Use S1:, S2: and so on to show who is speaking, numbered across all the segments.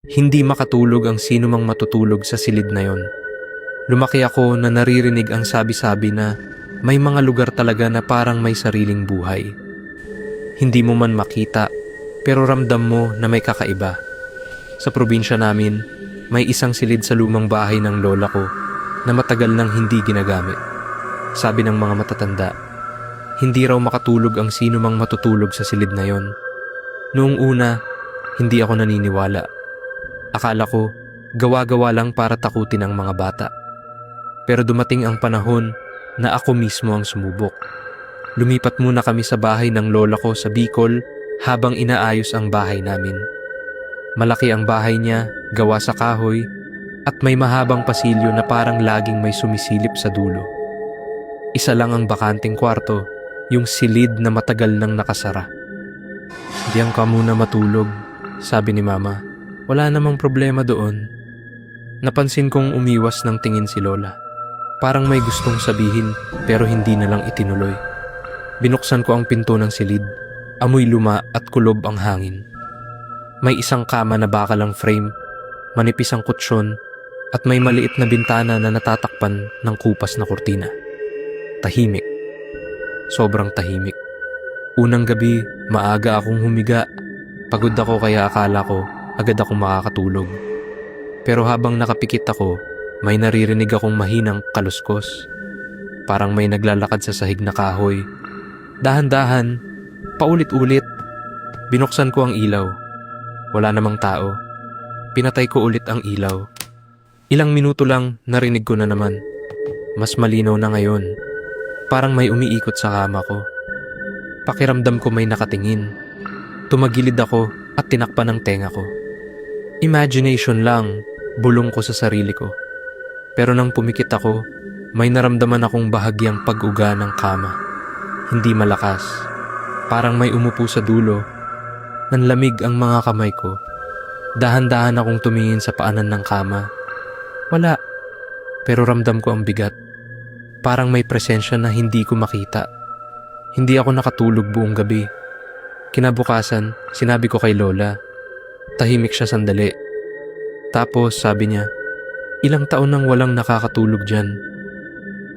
S1: Hindi makatulog ang sino mang matutulog sa silid na yon. Lumaki ako na naririnig ang sabi-sabi na may mga lugar talaga na parang may sariling buhay. Hindi mo man makita, pero ramdam mo na may kakaiba. Sa probinsya namin, may isang silid sa lumang bahay ng lola ko na matagal nang hindi ginagamit. Sabi ng mga matatanda, hindi raw makatulog ang sino mang matutulog sa silid na yon. Noong una, hindi ako naniniwala. Akala ko, gawa-gawa lang para takutin ang mga bata. Pero dumating ang panahon na ako mismo ang sumubok. Lumipat muna kami sa bahay ng lola ko sa Bicol habang inaayos ang bahay namin. Malaki ang bahay niya, gawa sa kahoy, at may mahabang pasilyo na parang laging may sumisilip sa dulo. Isa lang ang bakanting kwarto, yung silid na matagal nang nakasara. "Diyan ka muna matulog," sabi ni mama. Wala namang problema doon. Napansin kong umiwas ng tingin si lola. Parang may gustong sabihin pero hindi na lang itinuloy. Binuksan ko ang pinto ng silid. Amoy luma at kulob ang hangin. May isang kama na bakalang frame, manipis ang kutsyon, at may maliit na bintana na natatakpan ng kupas na kurtina. Tahimik. Sobrang tahimik. Unang gabi, maaga akong humiga. Pagod ako kaya akala ko agad akong makakatulog. Pero habang nakapikit ako, may naririnig akong mahinang kaluskos. Parang may naglalakad sa sahig na kahoy. Dahan-dahan, paulit-ulit. Binuksan ko ang ilaw. Wala namang tao. Pinatay ko ulit ang ilaw. Ilang minuto lang, narinig ko na naman. Mas malinaw na ngayon. Parang may umiikot sa kama ko. Pakiramdam ko may nakatingin. Tumagilid ako at tinakpan ang tenga ko. Imagination lang, bulong ko sa sarili ko. Pero nang pumikit ako, may naramdaman akong bahagyang pag-uga ng kama. Hindi malakas. Parang may umupo sa dulo. Nanlamig ang mga kamay ko. Dahan-dahan akong tumingin sa paanan ng kama. Wala. Pero ramdam ko ang bigat. Parang may presensya na hindi ko makita. Hindi ako nakatulog buong gabi. Kinabukasan, sinabi ko kay lola. Tahimik siya sandali. Tapos sabi niya, ilang taon nang walang nakakatulog dyan.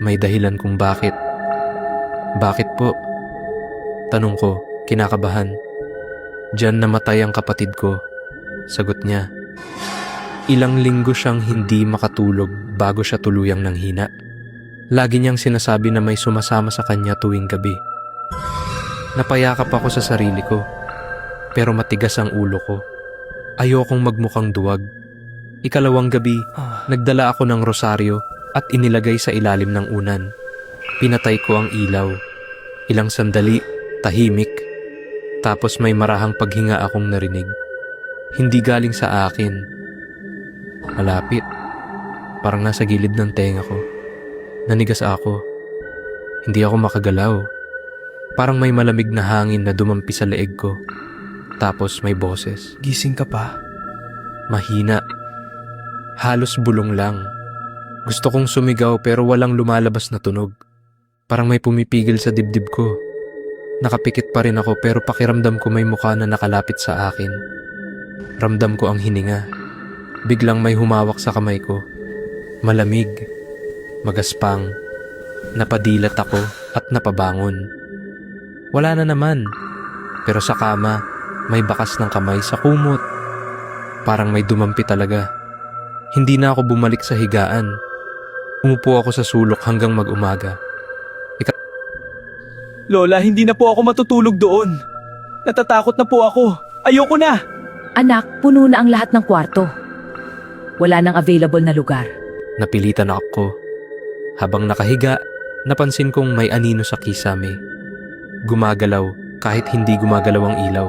S1: May dahilan kung bakit. Bakit po? Tanong ko, kinakabahan. Diyan namatay ang kapatid ko. Sagot niya. Ilang linggo siyang hindi makatulog bago siya tuluyang nanghina. Lagi niyang sinasabi na may sumasama sa kanya tuwing gabi. Napayakap ako sa sarili ko, pero matigas ang ulo ko. Ayokong magmukhang duwag. Ikalawang gabi, nagdala ako ng rosaryo at inilagay sa ilalim ng unan. Pinatay ko ang ilaw. Ilang sandali, tahimik. Tapos may marahang paghinga akong narinig. Hindi galing sa akin. Malapit. Parang nasa gilid ng tenga ko. Nanigas ako. Hindi ako makagalaw. Parang may malamig na hangin na dumampi sa leeg ko. Tapos may boses.
S2: Gising ka pa?
S1: Mahina. Halos bulong lang. Gusto kong sumigaw pero walang lumalabas na tunog. Parang may pumipigil sa dibdib ko. Nakapikit pa rin ako pero pakiramdam ko may mukha na nakalapit sa akin. Ramdam ko ang hininga. Biglang may humawak sa kamay ko. Malamig. Magaspang. Napadilat ako at napabangon. Wala na naman. Pero sa kama, may bakas ng kamay sa kumot. Parang may dumampi talaga. Hindi na ako bumalik sa higaan. Umupo ako sa sulok hanggang mag-umaga.
S2: Lola, hindi na po ako matutulog doon. Natatakot na po ako. Ayoko na!
S3: Anak, puno na ang lahat ng kwarto. Wala nang available na lugar.
S1: Napilitan ako. Habang nakahiga, napansin kong may anino sa kisame. Gumagalaw kahit hindi gumagalaw ang ilaw.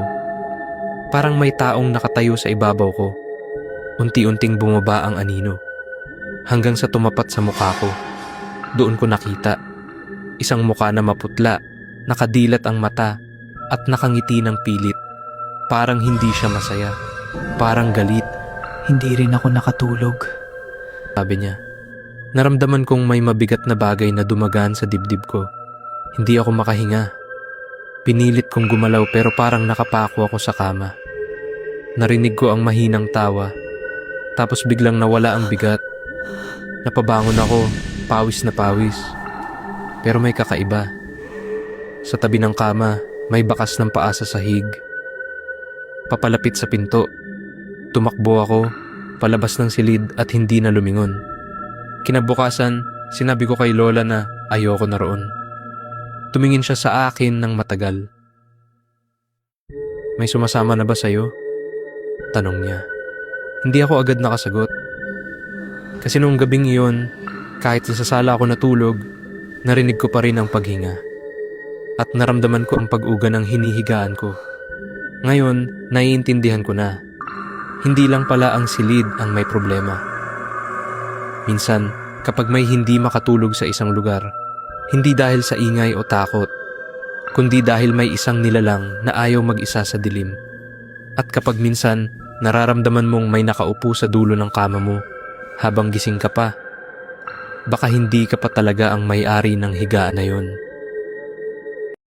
S1: Parang may taong nakatayo sa ibabaw ko. Unti-unting bumaba ang anino. Hanggang sa tumapat sa mukha ko. Doon ko nakita. Isang mukha na maputla, nakadilat ang mata, at nakangiti ng pilit. Parang hindi siya masaya. Parang galit.
S2: Hindi rin ako nakatulog.
S1: Sabi niya. Naramdaman kong may mabigat na bagay na dumagaan sa dibdib ko. Hindi ako makahinga. Pinilit kong gumalaw pero parang nakapako ako sa kama. Narinig ko ang mahinang tawa Tapos biglang nawala ang bigat. Napabangon ako, pawis na pawis. Pero may kakaiba. Sa tabi ng kama, may bakas ng paa sa sahig. Papalapit sa pinto. Tumakbo ako, palabas ng silid at hindi na lumingon. Kinabukasan, sinabi ko kay Lola na ayoko na roon. Tumingin siya sa akin ng matagal. May sumasama na ba sa'yo? Tanong niya. Hindi ako agad nakasagot. Kasi noong gabing iyon, kahit sa sala ako natulog, narinig ko pa rin ang paghinga. At naramdaman ko ang pag-uga ng hinihigaan ko. Ngayon, naiintindihan ko na. Hindi lang pala ang silid ang may problema. Minsan, kapag may hindi makatulog sa isang lugar, hindi dahil sa ingay o takot, kundi dahil may isang nilalang na ayaw mag-isa sa dilim. At kapag minsan, nararamdaman mong may nakaupo sa dulo ng kama mo habang gising ka pa, baka hindi ka pa talaga ang may-ari ng higaan na yon.